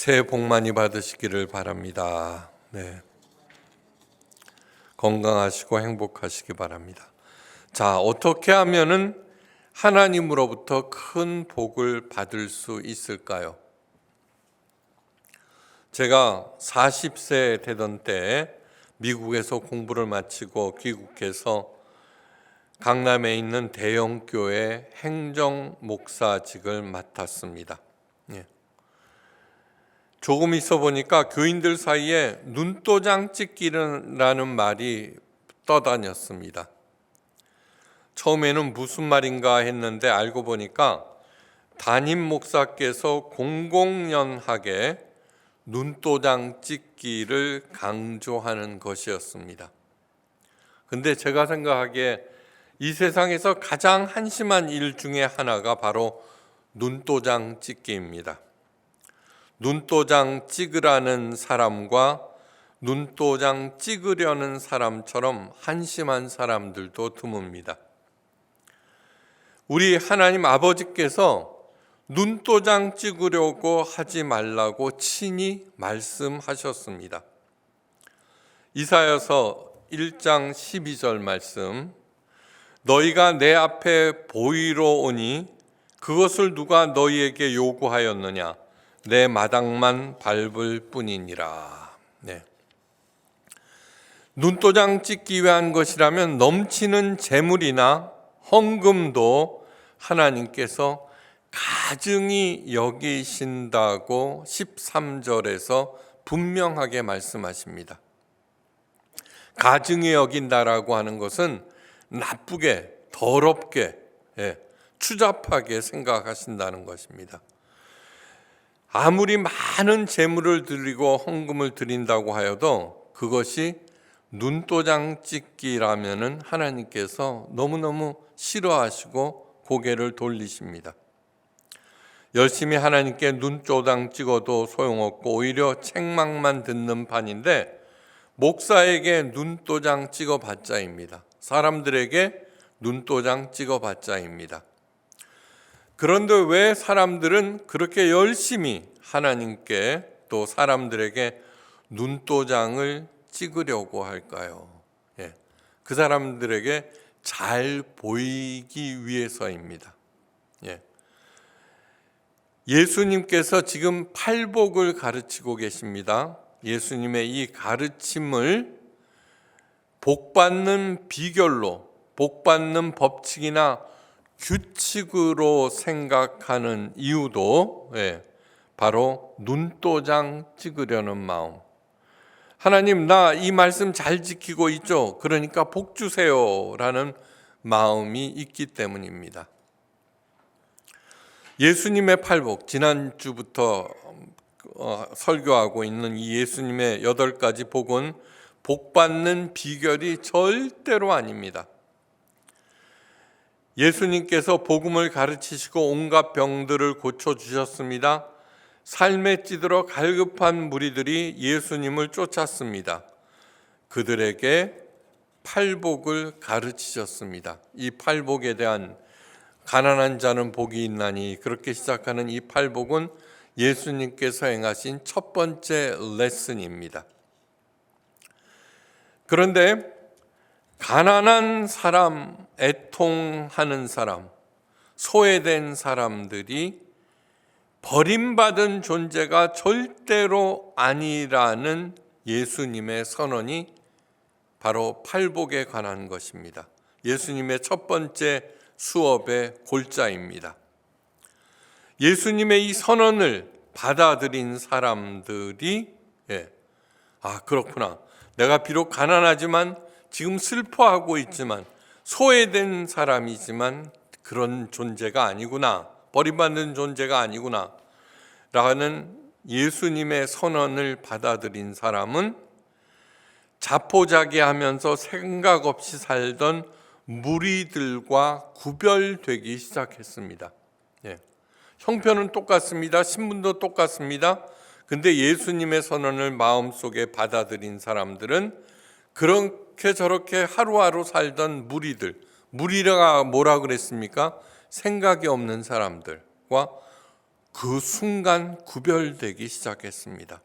새해 복 많이 받으시기를 바랍니다. 네. 건강하시고 행복하시기 바랍니다. 자, 어떻게 하면은 하나님으로부터 큰 복을 받을 수 있을까요? 제가 40세 되던 때 미국에서 공부를 마치고 귀국해서 강남에 있는 대형 교회 행정 목사직을 맡았습니다. 예. 조금 있어 보니까 교인들 사이에 눈도장 찍기라는 말이 떠다녔습니다. 처음에는 무슨 말인가 했는데 알고 보니까 담임 목사께서 공공연하게 눈도장 찍기를 강조하는 것이었습니다. 근데 제가 생각하기에 이 세상에서 가장 한심한 일 중에 하나가 바로 눈도장 찍기입니다. 눈도장 찍으라는 사람과 눈도장 찍으려는 사람처럼 한심한 사람들도 드뭅니다. 우리 하나님 아버지께서 눈도장 찍으려고 하지 말라고 친히 말씀하셨습니다. 이사야서 1장 12절 말씀, 너희가 내 앞에 보이러 오니 그것을 누가 너희에게 요구하였느냐? 내 마당만 밟을 뿐이니라. 네. 눈도장 찍기 위한 것이라면 넘치는 재물이나 헌금도 하나님께서 가증히 여기신다고 13절에서 분명하게 말씀하십니다. 가증히 여긴다라고 하는 것은 나쁘게, 더럽게, 추잡하게 생각하신다는 것입니다. 아무리 많은 재물을 드리고 헌금을 드린다고 하여도 그것이 눈도장 찍기라면은 하나님께서 너무너무 싫어하시고 고개를 돌리십니다. 열심히 하나님께 눈도장 찍어도 소용없고 오히려 책망만 듣는 판인데 목사에게 눈도장 찍어봤자입니다. 사람들에게 눈도장 찍어봤자입니다. 그런데 왜 사람들은 그렇게 열심히 하나님께 또 사람들에게 눈도장을 찍으려고 할까요? 그 사람들에게 잘 보이기 위해서입니다. 예수님께서 지금 팔복을 가르치고 계십니다. 예수님의 이 가르침을 복받는 비결로, 복받는 법칙이나 규칙으로 생각하는 이유도 바로 눈도장 찍으려는 마음. 하나님, 나 이 말씀 잘 지키고 있죠? 그러니까 복 주세요 라는 마음이 있기 때문입니다. 예수님의 팔복, 지난주부터 설교하고 있는 이 예수님의 8가지 복은 복받는 비결이 절대로 아닙니다. 예수님께서 복음을 가르치시고 온갖 병들을 고쳐주셨습니다. 삶에 찌들어 갈급한 무리들이 예수님을 쫓았습니다. 그들에게 팔복을 가르치셨습니다. 이 팔복에 대한 가난한 자는 복이 있나니 그렇게 시작하는 이 팔복은 예수님께서 행하신 첫 번째 레슨입니다. 그런데 가난한 사람, 애통하는 사람, 소외된 사람들이 버림받은 존재가 절대로 아니라는 예수님의 선언이 바로 팔복에 관한 것입니다. 예수님의 첫 번째 수업의 골자입니다. 예수님의 이 선언을 받아들인 사람들이 그렇구나. 내가 비록 가난하지만 지금 슬퍼하고 있지만 소외된 사람이지만 그런 존재가 아니구나. 버림받는 존재가 아니구나 라는 예수님의 선언을 받아들인 사람은 자포자기하면서 생각 없이 살던 무리들과 구별되기 시작했습니다. 형편은 똑같습니다. 신분도 똑같습니다. 근데 예수님의 선언을 마음속에 받아들인 사람들은 그렇게 저렇게 하루하루 살던 무리가 뭐라 그랬습니까? 생각이 없는 사람들과 그 순간 구별되기 시작했습니다.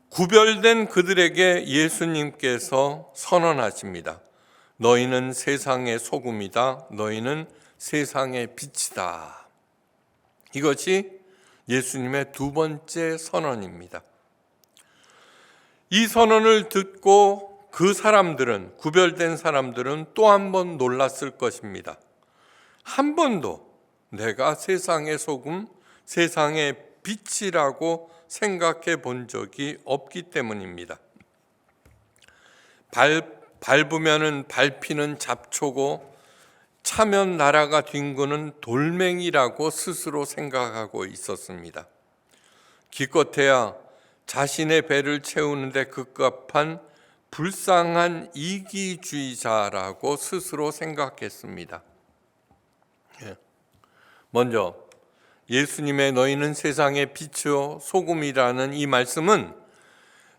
구별된 그들에게 예수님께서 선언하십니다. 너희는 세상의 소금이다. 너희는 세상의 빛이다. 이것이 예수님의 두 번째 선언입니다. 이 선언을 듣고 그 사람들은, 구별된 사람들은 또 한 번 놀랐을 것입니다. 한 번도 내가 세상의 소금, 세상의 빛이라고 생각해 본 적이 없기 때문입니다. 밟으면 밟히는 잡초고 차면 나라가 뒹구는 돌멩이라고 스스로 생각하고 있었습니다. 기껏해야 자신의 배를 채우는데 급급한 불쌍한 이기주의자라고 스스로 생각했습니다. 먼저 예수님의 너희는 세상의 빛이요 소금이라는 이 말씀은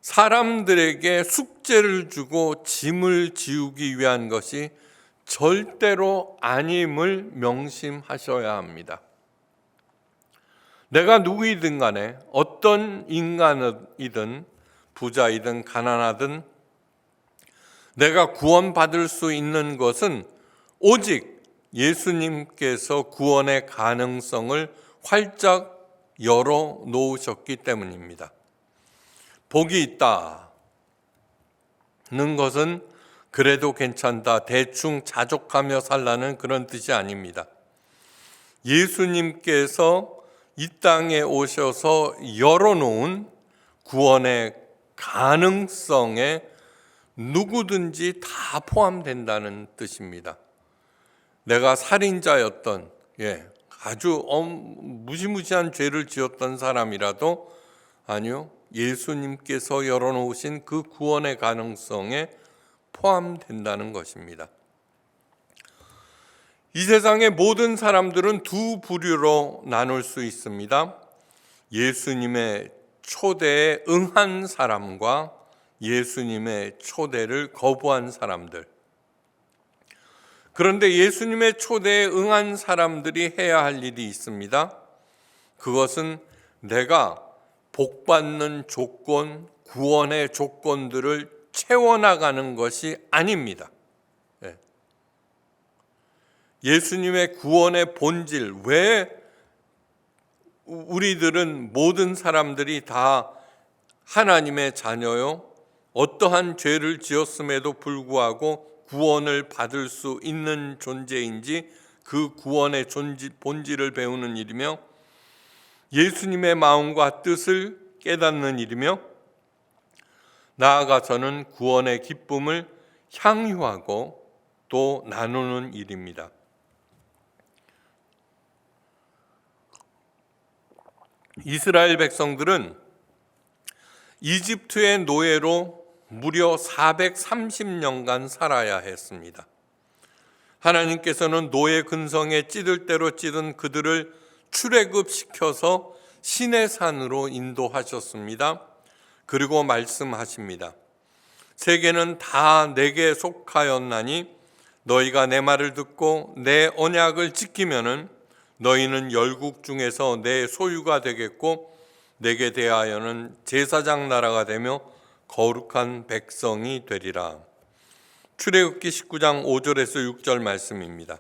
사람들에게 숙제를 주고 짐을 지우기 위한 것이 절대로 아님을 명심하셔야 합니다. 내가 누구이든 간에 어떤 인간이든 부자이든 가난하든 내가 구원받을 수 있는 것은 오직 예수님께서 구원의 가능성을 활짝 열어 놓으셨기 때문입니다. 복이 있다는 것은 그래도 괜찮다, 대충 자족하며 살라는 그런 뜻이 아닙니다. 예수님께서 이 땅에 오셔서 열어놓은 구원의 가능성에 누구든지 다 포함된다는 뜻입니다. 내가 살인자였던, 아주 무시무시한 죄를 지었던 사람이라도 아니요, 예수님께서 열어놓으신 그 구원의 가능성에 포함된다는 것입니다. 이 세상의 모든 사람들은 두 부류로 나눌 수 있습니다. 예수님의 초대에 응한 사람과 예수님의 초대를 거부한 사람들. 그런데 예수님의 초대에 응한 사람들이 해야 할 일이 있습니다. 그것은 내가 복받는 조건, 구원의 조건들을 채워나가는 것이 아닙니다. 예수님의 구원의 본질, 왜 우리들은 모든 사람들이 다 하나님의 자녀요, 어떠한 죄를 지었음에도 불구하고 구원을 받을 수 있는 존재인지 그 구원의 본질을 배우는 일이며 예수님의 마음과 뜻을 깨닫는 일이며 나아가서는 구원의 기쁨을 향유하고 또 나누는 일입니다. 이스라엘 백성들은 이집트의 노예로 무려 430년간 살아야 했습니다. 하나님께서는 노예 근성에 찌들 대로 찌든 그들을 출애굽시켜서 시내산으로 인도하셨습니다. 그리고 말씀하십니다. 세계는 다 내게 속하였나니 너희가 내 말을 듣고 내 언약을 지키면은 너희는 열국 중에서 내 소유가 되겠고 내게 대하여는 제사장 나라가 되며 거룩한 백성이 되리라. 출애굽기 19장 5절에서 6절 말씀입니다.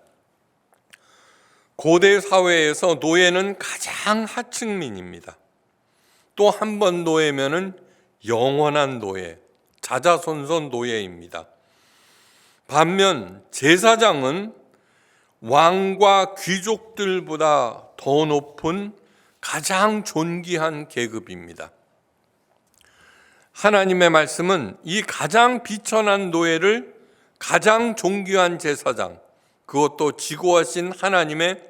고대 사회에서 노예는 가장 하층민입니다. 또 한 번 노예면은 영원한 노예, 자자손손 노예입니다. 반면 제사장은 왕과 귀족들보다 더 높은 가장 존귀한 계급입니다. 하나님의 말씀은 이 가장 비천한 노예를 가장 존귀한 제사장, 그것도 지고하신 하나님의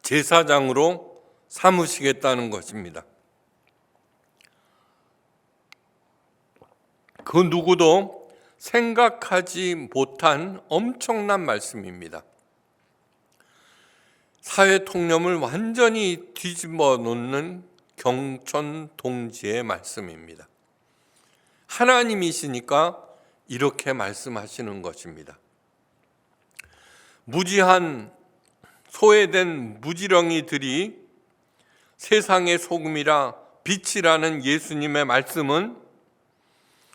제사장으로 삼으시겠다는 것입니다. 그 누구도 생각하지 못한 엄청난 말씀입니다. 사회 통념을 완전히 뒤집어 놓는 경천동지의 말씀입니다. 하나님이시니까 이렇게 말씀하시는 것입니다. 무지한 소외된 무지렁이들이 세상의 소금이라 빛이라는 예수님의 말씀은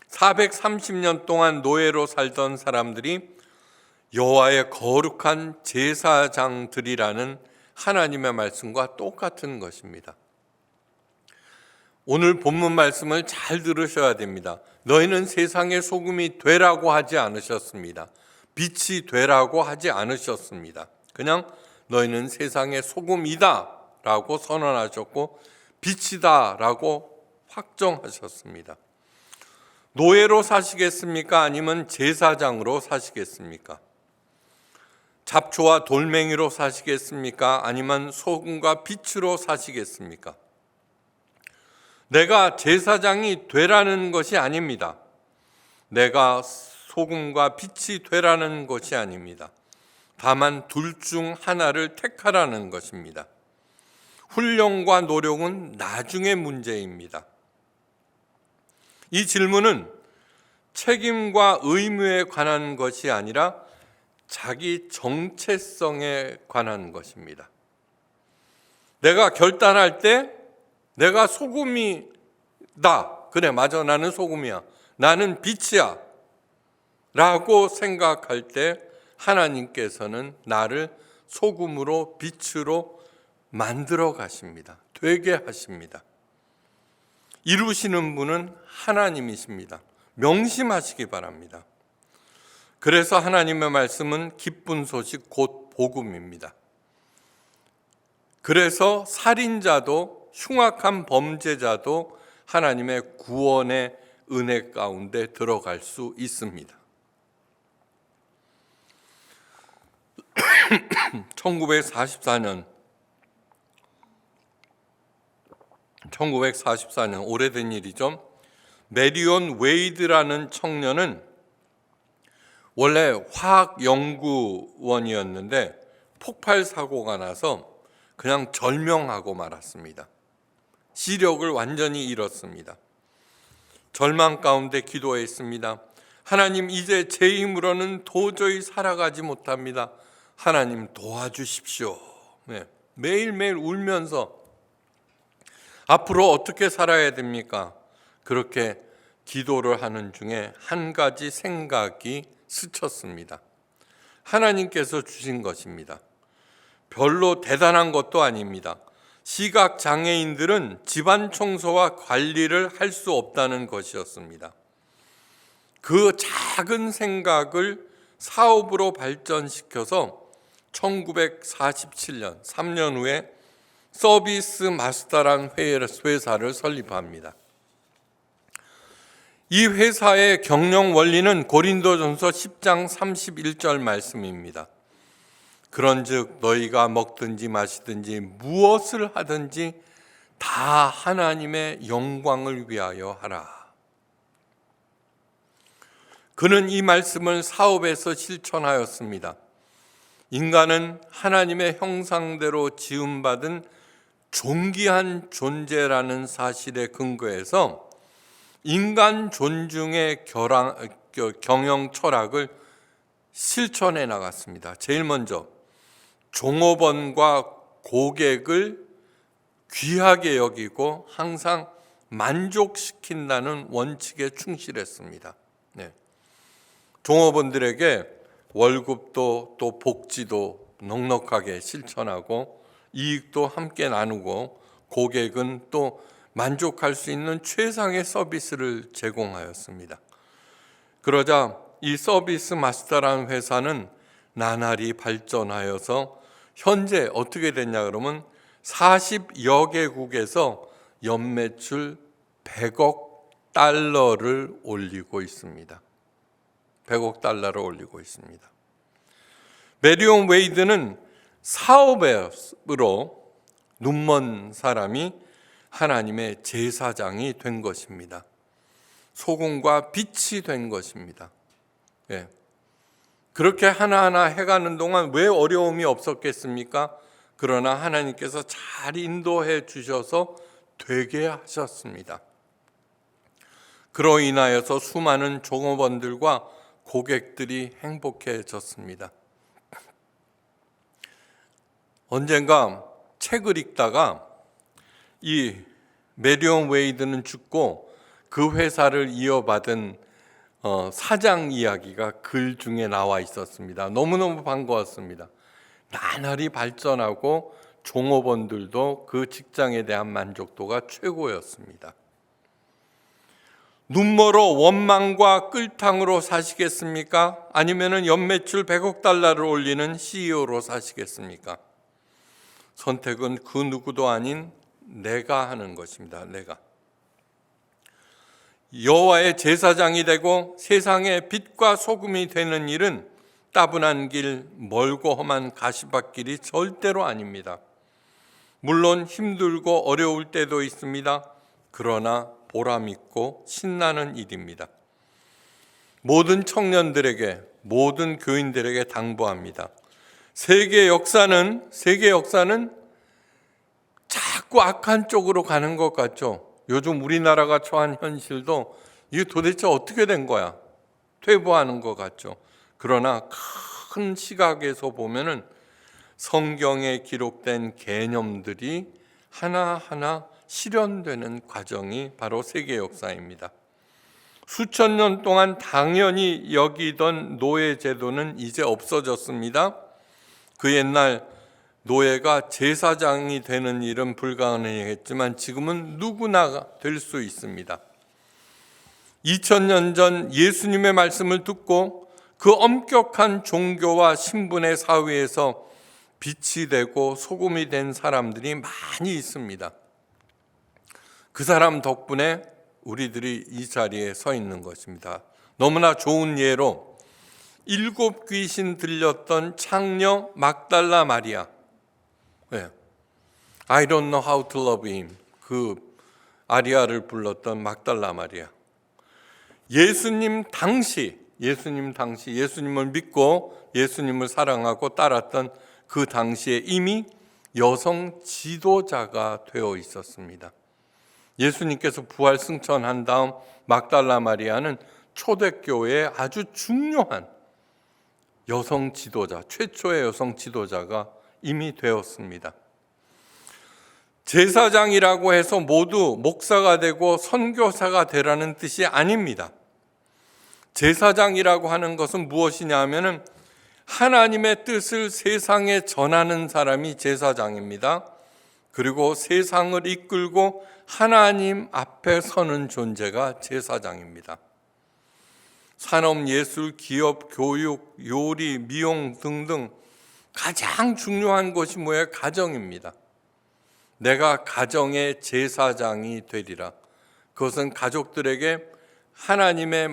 430년 동안 노예로 살던 사람들이 여호와의 거룩한 제사장들이라는 하나님의 말씀과 똑같은 것입니다. 오늘 본문 말씀을 잘 들으셔야 됩니다. 너희는 세상의 소금이 되라고 하지 않으셨습니다. 빛이 되라고 하지 않으셨습니다. 그냥 너희는 세상의 소금이다 라고 선언하셨고 빛이다 라고 확정하셨습니다. 노예로 사시겠습니까? 아니면 제사장으로 사시겠습니까? 잡초와 돌멩이로 사시겠습니까? 아니면 소금과 빛으로 사시겠습니까? 내가 제사장이 되라는 것이 아닙니다. 내가 소금과 빛이 되라는 것이 아닙니다. 다만 둘 중 하나를 택하라는 것입니다. 훈련과 노력은 나중의 문제입니다. 이 질문은 책임과 의무에 관한 것이 아니라 자기 정체성에 관한 것입니다. 내가 결단할 때 내가 소금이다. 그래, 맞아. 나는 소금이야. 나는 빛이야. 라고 생각할 때 하나님께서는 나를 소금으로 빛으로 만들어 가십니다. 되게 하십니다. 이루시는 분은 하나님이십니다. 명심하시기 바랍니다. 그래서 하나님의 말씀은 기쁜 소식 곧 복음입니다. 그래서 살인자도 흉악한 범죄자도 하나님의 구원의 은혜 가운데 들어갈 수 있습니다. 1944년 오래된 일이죠. 메리온 웨이드라는 청년은 원래 화학연구원이었는데 폭발 사고가 나서 그냥 절명하고 말았습니다. 시력을 완전히 잃었습니다. 절망 가운데 기도했습니다. 하나님, 이제 제 힘으로는 도저히 살아가지 못합니다. 하나님 도와주십시오. 매일매일 울면서 앞으로 어떻게 살아야 됩니까? 그렇게 기도를 하는 중에 한 가지 생각이 스쳤습니다. 하나님께서 주신 것입니다. 별로 대단한 것도 아닙니다. 시각 장애인들은 집안 청소와 관리를 할 수 없다는 것이었습니다. 그 작은 생각을 사업으로 발전시켜서 1947년 3년 후에 서비스 마스터란 회사를 설립합니다. 이 회사의 경영 원리는 고린도전서 10장 31절 말씀입니다. 그런즉 너희가 먹든지 마시든지 무엇을 하든지 다 하나님의 영광을 위하여 하라. 그는 이 말씀을 사업에서 실천하였습니다. 인간은 하나님의 형상대로 지음받은 존귀한 존재라는 사실에 근거해서 인간 존중의 경영 철학을 실천해 나갔습니다. 제일 먼저 종업원과 고객을 귀하게 여기고 항상 만족시킨다는 원칙에 충실했습니다. 종업원들에게 월급도 또 복지도 넉넉하게 실천하고 이익도 함께 나누고 고객은 또 만족할 수 있는 최상의 서비스를 제공하였습니다. 그러자 이 서비스 마스터라는 회사는 나날이 발전하여서 현재 어떻게 됐냐 그러면 40여 개국에서 연매출 100억 달러를 올리고 있습니다. 100억 달러를 올리고 있습니다. 메리온 웨이드는 사업으로 눈먼 사람이 하나님의 제사장이 된 것입니다. 소금과 빛이 된 것입니다. 그렇게 하나하나 해가는 동안 왜 어려움이 없었겠습니까? 그러나 하나님께서 잘 인도해 주셔서 되게 하셨습니다. 그로 인하여서 수많은 종업원들과 고객들이 행복해졌습니다. 언젠가 책을 읽다가 이 메리온 웨이드는 죽고 그 회사를 이어받은 사장 이야기가 글 중에 나와 있었습니다. 너무너무 반가웠습니다. 나날이 발전하고 종업원들도 그 직장에 대한 만족도가 최고였습니다. 눈멀어 원망과 끌탕으로 사시겠습니까? 아니면 연매출 100억 달러를 올리는 CEO로 사시겠습니까? 선택은 그 누구도 아닌 내가 하는 것입니다. 내가. 여호와의 제사장이 되고 세상의 빛과 소금이 되는 일은 따분한 길, 멀고 험한 가시밭길이 절대로 아닙니다. 물론 힘들고 어려울 때도 있습니다. 그러나 보람 있고 신나는 일입니다. 모든 청년들에게, 모든 교인들에게 당부합니다. 세계 역사는 자꾸 악한 쪽으로 가는 것 같죠. 요즘 우리나라가 처한 현실도 이게 도대체 어떻게 된 거야? 퇴보하는 것 같죠. 그러나 큰 시각에서 보면은 성경에 기록된 개념들이 하나하나 실현되는 과정이 바로 세계 역사입니다. 수천 년 동안 당연히 여기던 노예 제도는 이제 없어졌습니다. 그 옛날 노예가 제사장이 되는 일은 불가능했지만 지금은 누구나 될 수 있습니다. 2000년 전 예수님의 말씀을 듣고 그 엄격한 종교와 신분의 사회에서 빛이 되고 소금이 된 사람들이 많이 있습니다. 그 사람 덕분에 우리들이 이 자리에 서 있는 것입니다. 너무나 좋은 예로 7 귀신 들렸던 창녀 막달라 마리아. I don't know how to love him. 그 아리아를 불렀던 막달라 마리아. 예수님 당시 예수님을 믿고 예수님을 사랑하고 따랐던 그 당시에 이미 여성 지도자가 되어 있었습니다. 예수님께서 부활 승천한 다음 막달라 마리아는 초대교회의 아주 중요한 여성 지도자, 최초의 여성 지도자가 이미 되었습니다. 제사장이라고 해서 모두 목사가 되고 선교사가 되라는 뜻이 아닙니다. 제사장이라고 하는 것은 무엇이냐 하면은 하나님의 뜻을 세상에 전하는 사람이 제사장입니다. 그리고 세상을 이끌고 하나님 앞에 서는 존재가 제사장입니다. 산업, 예술, 기업, 교육, 요리, 미용 등등 가장 중요한 것이 뭐예요? 가정입니다. 내가 가정의 제사장이 되리라. 그것은 가족들에게 하나님의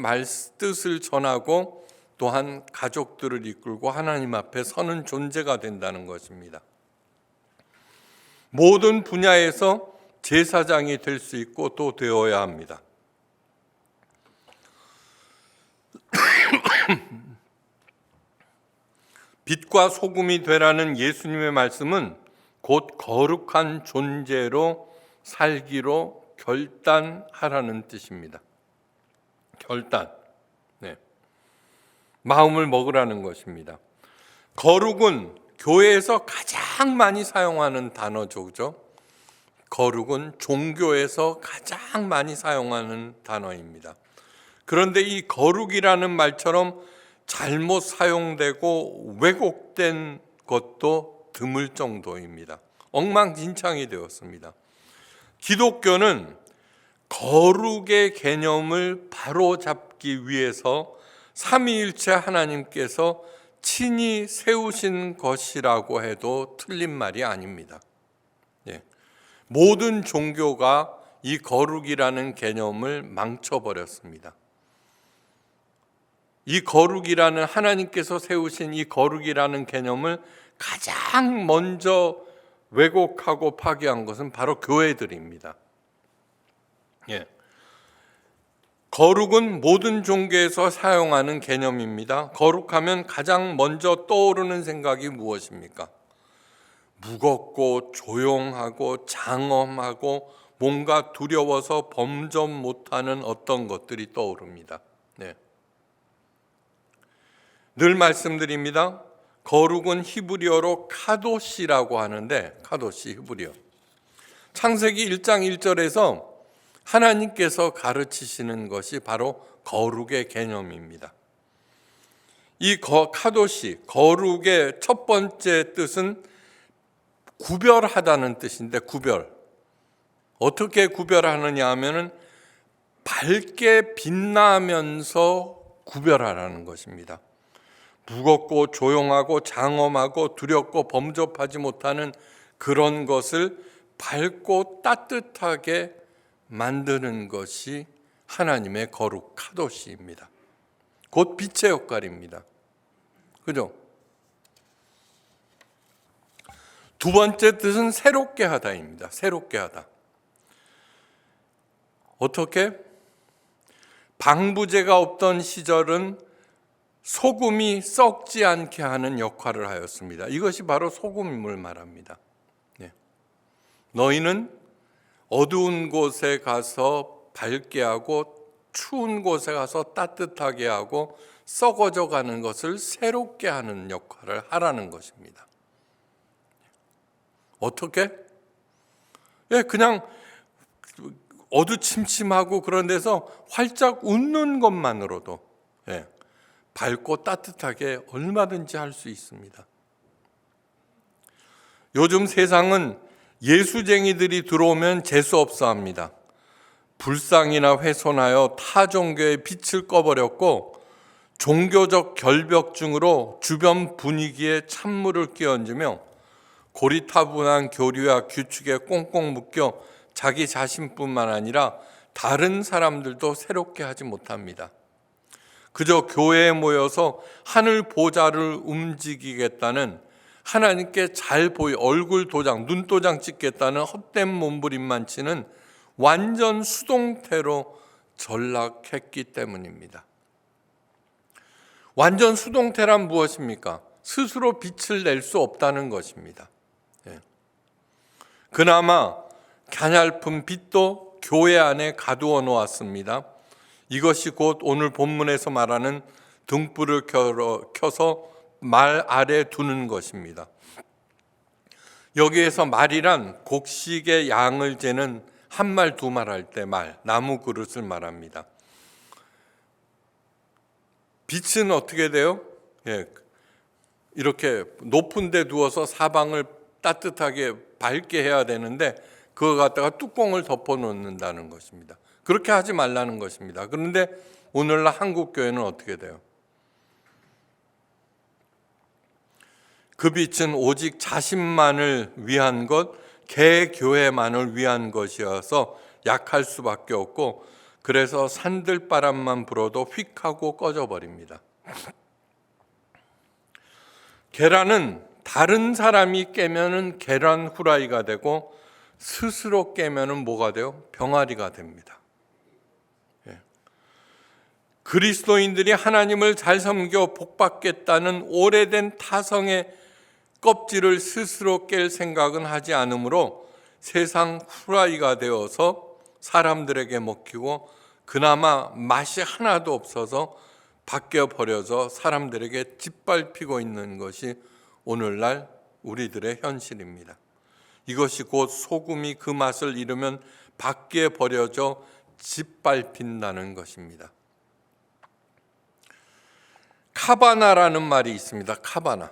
뜻을 전하고 또한 가족들을 이끌고 하나님 앞에 서는 존재가 된다는 것입니다. 모든 분야에서 제사장이 될 수 있고 또 되어야 합니다. 빛과 소금이 되라는 예수님의 말씀은 곧 거룩한 존재로 살기로 결단하라는 뜻입니다. 결단. 마음을 먹으라는 것입니다. 거룩은 교회에서 가장 많이 사용하는 단어죠. 그죠? 거룩은 종교에서 가장 많이 사용하는 단어입니다. 그런데 이 거룩이라는 말처럼 잘못 사용되고 왜곡된 것도 드물 정도입니다. 엉망진창이 되었습니다. 기독교는 거룩의 개념을 바로잡기 위해서 삼위일체 하나님께서 친히 세우신 것이라고 해도 틀린 말이 아닙니다. 모든 종교가 이 거룩이라는 개념을 망쳐버렸습니다. 이 거룩이라는 하나님께서 세우신 이 거룩이라는 개념을 가장 먼저 왜곡하고 파괴한 것은 바로 교회들입니다. 거룩은 모든 종교에서 사용하는 개념입니다. 거룩하면 가장 먼저 떠오르는 생각이 무엇입니까? 무겁고 조용하고 장엄하고 뭔가 두려워서 범접 못하는 어떤 것들이 떠오릅니다. 늘 말씀드립니다. 거룩은 히브리어로 카도시라고 하는데, 카도시 히브리어. 창세기 1장 1절에서 하나님께서 가르치시는 것이 바로 거룩의 개념입니다. 이 카도시, 거룩의 첫 번째 뜻은 구별하다는 뜻인데, 구별. 어떻게 구별하느냐 하면은 밝게 빛나면서 구별하라는 것입니다. 무겁고 조용하고 장엄하고 두렵고 범접하지 못하는 그런 것을 밝고 따뜻하게 만드는 것이 하나님의 거룩 카도시입니다. 곧 빛의 역할입니다. 그죠? 두 번째 뜻은 새롭게 하다입니다. 새롭게 하다. 어떻게? 방부제가 없던 시절은 소금이 썩지 않게 하는 역할을 하였습니다. 이것이 바로 소금임을 말합니다. 너희는 어두운 곳에 가서 밝게 하고 추운 곳에 가서 따뜻하게 하고 썩어져 가는 것을 새롭게 하는 역할을 하라는 것입니다. 어떻게? 그냥 어두침침하고 그런 데서 활짝 웃는 것만으로도 밝고 따뜻하게 얼마든지 할 수 있습니다. 요즘 세상은 예수쟁이들이 들어오면 재수없어 합니다. 불상이나 훼손하여 타 종교의 빛을 꺼버렸고 종교적 결벽증으로 주변 분위기에 찬물을 끼얹으며 고리타분한 교리와 규칙에 꽁꽁 묶여 자기 자신뿐만 아니라 다른 사람들도 새롭게 하지 못합니다. 그저 교회에 모여서 하늘 보좌를 움직이겠다는, 하나님께 잘 보이 얼굴 도장, 눈도장 찍겠다는 헛된 몸부림만 치는 완전 수동태로 전락했기 때문입니다. 완전 수동태란 무엇입니까? 스스로 빛을 낼 수 없다는 것입니다. 그나마 가냘픈 빛도 교회 안에 가두어 놓았습니다. 이것이 곧 오늘 본문에서 말하는 등불을 켜서 말 아래 두는 것입니다. 여기에서 말이란 곡식의 양을 재는 한 말, 두 말 할 때 말, 나무 그릇을 말합니다. 빛은 어떻게 돼요? 이렇게 높은 데 두어서 사방을 따뜻하게 밝게 해야 되는데 그거 갖다가 뚜껑을 덮어 놓는다는 것입니다. 그렇게 하지 말라는 것입니다. 그런데 오늘날 한국 교회는 어떻게 돼요? 그 빛은 오직 자신만을 위한 것, 개교회만을 위한 것이어서 약할 수밖에 없고, 그래서 산들바람만 불어도 휙 하고 꺼져버립니다. 계란은 다른 사람이 깨면은 계란 후라이가 되고 스스로 깨면은 뭐가 돼요? 병아리가 됩니다. 그리스도인들이 하나님을 잘 섬겨 복받겠다는 오래된 타성의 껍질을 스스로 깰 생각은 하지 않으므로 세상 후라이가 되어서 사람들에게 먹히고 그나마 맛이 하나도 없어서 밖에 버려져 사람들에게 짓밟히고 있는 것이 오늘날 우리들의 현실입니다. 이것이 곧 소금이 그 맛을 잃으면 밖에 버려져 짓밟힌다는 것입니다. 카바나라는 말이 있습니다. 카바나.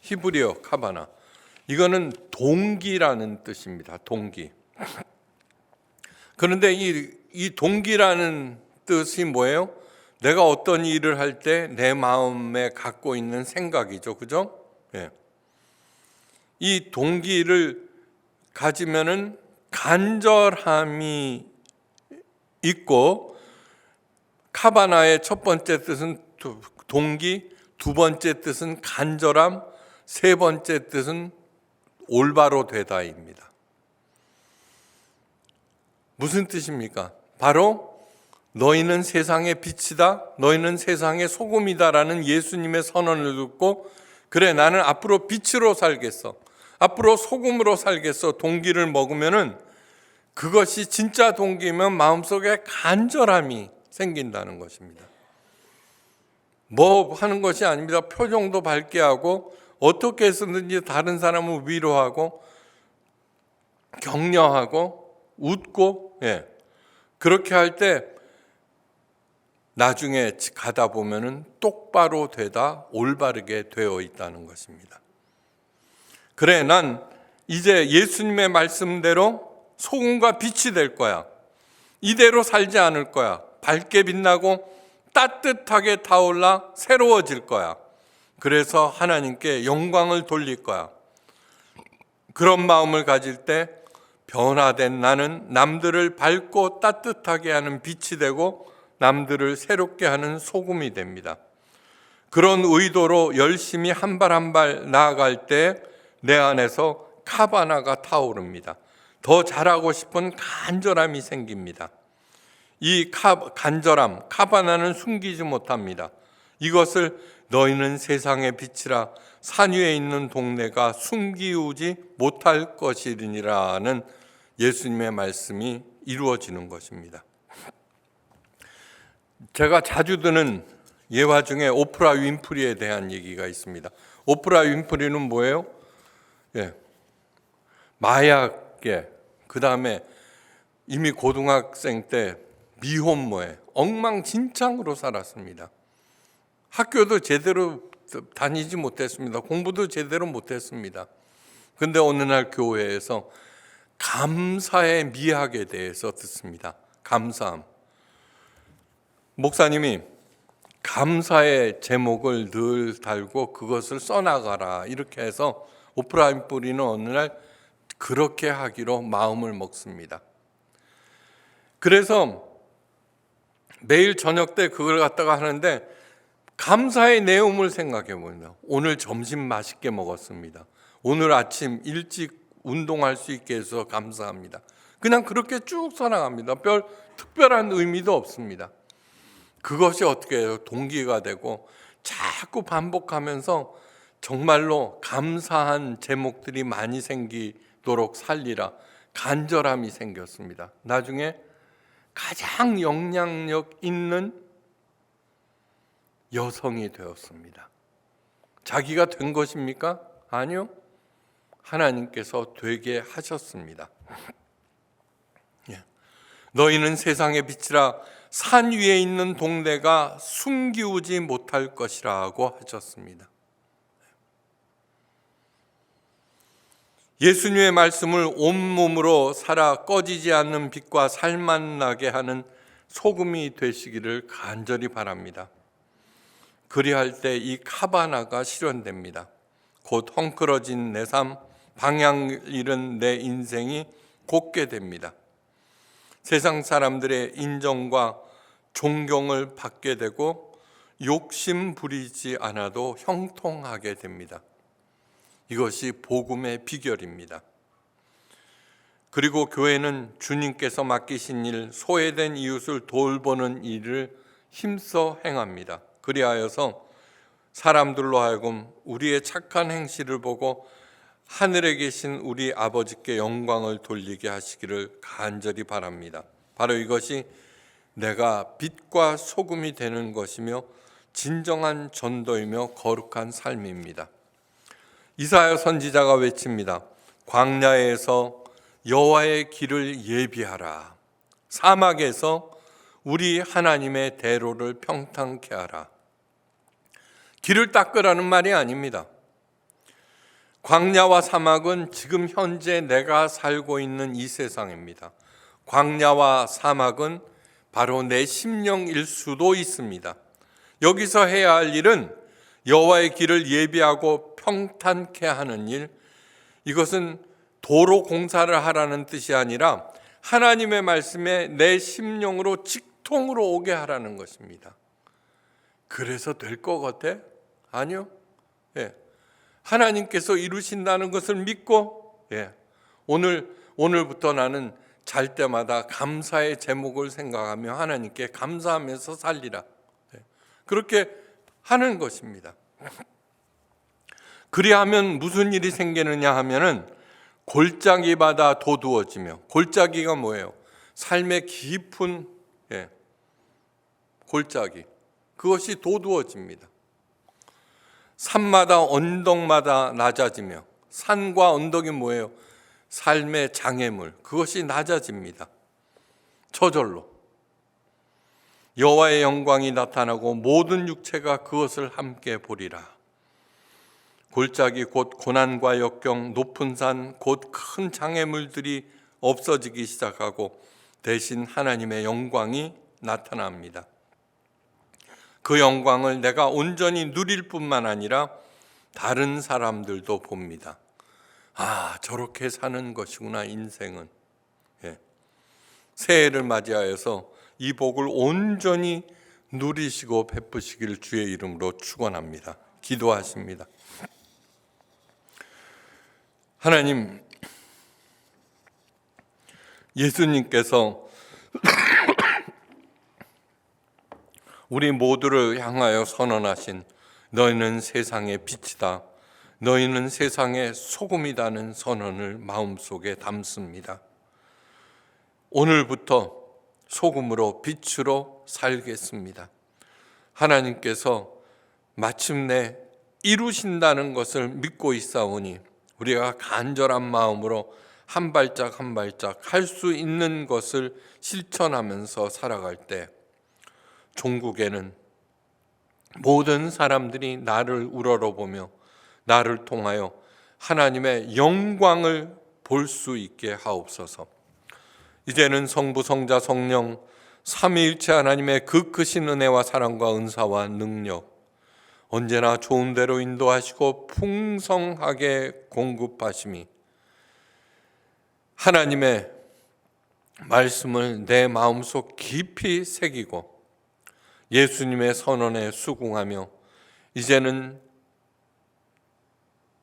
히브리어 카바나. 이거는 동기라는 뜻입니다. 동기. 그런데 이 동기라는 뜻이 뭐예요? 내가 어떤 일을 할 때 내 마음에 갖고 있는 생각이죠. 그죠? 이 동기를 가지면은 간절함이 있고, 카바나의 첫 번째 뜻은 동기, 두 번째 뜻은 간절함, 세 번째 뜻은 올바로 되다입니다. 무슨 뜻입니까? 바로 너희는 세상의 빛이다, 너희는 세상의 소금이다라는 예수님의 선언을 듣고, 그래 나는 앞으로 빛으로 살겠어, 앞으로 소금으로 살겠어 동기를 먹으면은 그것이 진짜 동기면 마음속에 간절함이 생긴다는 것입니다. 뭐 하는 것이 아닙니다. 표정도 밝게 하고 어떻게 해서든지 다른 사람을 위로하고 격려하고 웃고, 그렇게 할 때 나중에 가다 보면은 똑바로 되다 올바르게 되어 있다는 것입니다. 그래, 난 이제 예수님의 말씀대로 소금과 빛이 될 거야. 이대로 살지 않을 거야. 밝게 빛나고 따뜻하게 타올라 새로워질 거야. 그래서 하나님께 영광을 돌릴 거야. 그런 마음을 가질 때 변화된 나는 남들을 밝고 따뜻하게 하는 빛이 되고 남들을 새롭게 하는 소금이 됩니다. 그런 의도로 열심히 한 발 한 발 나아갈 때 내 안에서 카바나가 타오릅니다. 더 잘하고 싶은 간절함이 생깁니다. 이 간절함, 카바나는 숨기지 못합니다. 이것을 너희는 세상의 빛이라 산 위에 있는 동네가 숨기우지 못할 것이니라는 예수님의 말씀이 이루어지는 것입니다. 제가 자주 드는 예화 중에 오프라 윈프리에 대한 얘기가 있습니다. 오프라 윈프리는 뭐예요? 마약에, 그 다음에 이미 고등학생 때 미혼모에 엉망진창으로 살았습니다. 학교도 제대로 다니지 못했습니다. 공부도 제대로 못했습니다. 근데 어느 날 교회에서 감사의 미학에 대해서 듣습니다. 감사함. 목사님이 감사의 제목을 늘 달고 그것을 써나가라 이렇게 해서 오프라 윈프리는 어느 날 그렇게 하기로 마음을 먹습니다. 그래서 매일 저녁 때 그걸 갖다가 하는데 감사의 내용을 생각해 봅니다. 오늘 점심 맛있게 먹었습니다. 오늘 아침 일찍 운동할 수 있게 해서 감사합니다. 그냥 그렇게 쭉 써나갑니다. 별 특별한 의미도 없습니다. 그것이 어떻게 해요? 동기가 되고 자꾸 반복하면서 정말로 감사한 제목들이 많이 생기도록 살리라 간절함이 생겼습니다. 나중에 가장 영향력 있는 여성이 되었습니다. 자기가 된 것입니까? 아니요. 하나님께서 되게 하셨습니다. 너희는 세상의 빛이라 산 위에 있는 동네가 숨기우지 못할 것이라고 하셨습니다. 예수님의 말씀을 온몸으로 살아 꺼지지 않는 빛과 살맛 나게 하는 소금이 되시기를 간절히 바랍니다. 그리할 때 이 카바나가 실현됩니다. 곧 헝클어진 내 삶, 방향 잃은 내 인생이 곧게 됩니다. 세상 사람들의 인정과 존경을 받게 되고 욕심 부리지 않아도 형통하게 됩니다. 이것이 복음의 비결입니다. 그리고 교회는 주님께서 맡기신 일, 소외된 이웃을 돌보는 일을 힘써 행합니다. 그리하여서 사람들로 하여금 우리의 착한 행실을 보고 하늘에 계신 우리 아버지께 영광을 돌리게 하시기를 간절히 바랍니다. 바로 이것이 내가 빛과 소금이 되는 것이며 진정한 전도이며 거룩한 삶입니다. 이사야 선지자가 외칩니다. 광야에서 여호와의 길을 예비하라. 사막에서 우리 하나님의 대로를 평탄케 하라. 길을 닦으라는 말이 아닙니다. 광야와 사막은 지금 현재 내가 살고 있는 이 세상입니다. 광야와 사막은 바로 내 심령일 수도 있습니다. 여기서 해야 할 일은 여호와의 길을 예비하고 평탄케 하는 일, 이것은 도로 공사를 하라는 뜻이 아니라 하나님의 말씀에 내 심령으로 직통으로 오게 하라는 것입니다. 그래서 될 것 같아? 아니요. 하나님께서 이루신다는 것을 믿고 오늘부터 나는 잘 때마다 감사의 제목을 생각하며 하나님께 감사하면서 살리라. 그렇게 하는 것입니다. 그리하면 무슨 일이 생기느냐 하면은 골짜기마다 도두어지며, 골짜기가 뭐예요? 삶의 깊은 골짜기, 그것이 도두어집니다. 산마다 언덕마다 낮아지며, 산과 언덕이 뭐예요? 삶의 장애물, 그것이 낮아집니다. 저절로 여호와의 영광이 나타나고 모든 육체가 그것을 함께 보리라. 골짜기 곧 고난과 역경, 높은 산 곧 큰 장애물들이 없어지기 시작하고 대신 하나님의 영광이 나타납니다. 그 영광을 내가 온전히 누릴 뿐만 아니라 다른 사람들도 봅니다. 아, 저렇게 사는 것이구나, 인생은. 새해를 맞이하여서 이 복을 온전히 누리시고 베푸시길 주의 이름으로 축원합니다. 기도하십니다. 하나님, 예수님께서 우리 모두를 향하여 선언하신 너희는 세상의 빛이다, 너희는 세상의 소금이다는 선언을 마음속에 담습니다. 오늘부터 소금으로 빛으로 살겠습니다. 하나님께서 마침내 이루신다는 것을 믿고 있사오니 우리가 간절한 마음으로 한 발짝 한 발짝 할 수 있는 것을 실천하면서 살아갈 때 종국에는 모든 사람들이 나를 우러러보며 나를 통하여 하나님의 영광을 볼 수 있게 하옵소서. 이제는 성부, 성자, 성령 삼위일체 하나님의 그 크신 은혜와 사랑과 은사와 능력 언제나 좋은 대로 인도하시고 풍성하게 공급하심이 하나님의 말씀을 내 마음속 깊이 새기고 예수님의 선언에 수긍하며 이제는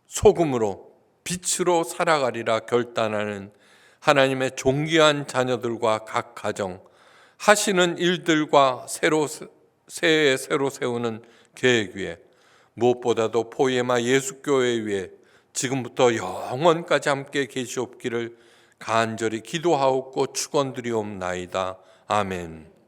소금으로 빛으로 살아가리라 결단하는 하나님의 존귀한 자녀들과 각 가정 하시는 일들과 새해에 새로 세우는 계획 위에 무엇보다도 포에마 예수교회 위에 지금부터 영원까지 함께 계시옵기를 간절히 기도하옵고 축원드리옵나이다. 아멘.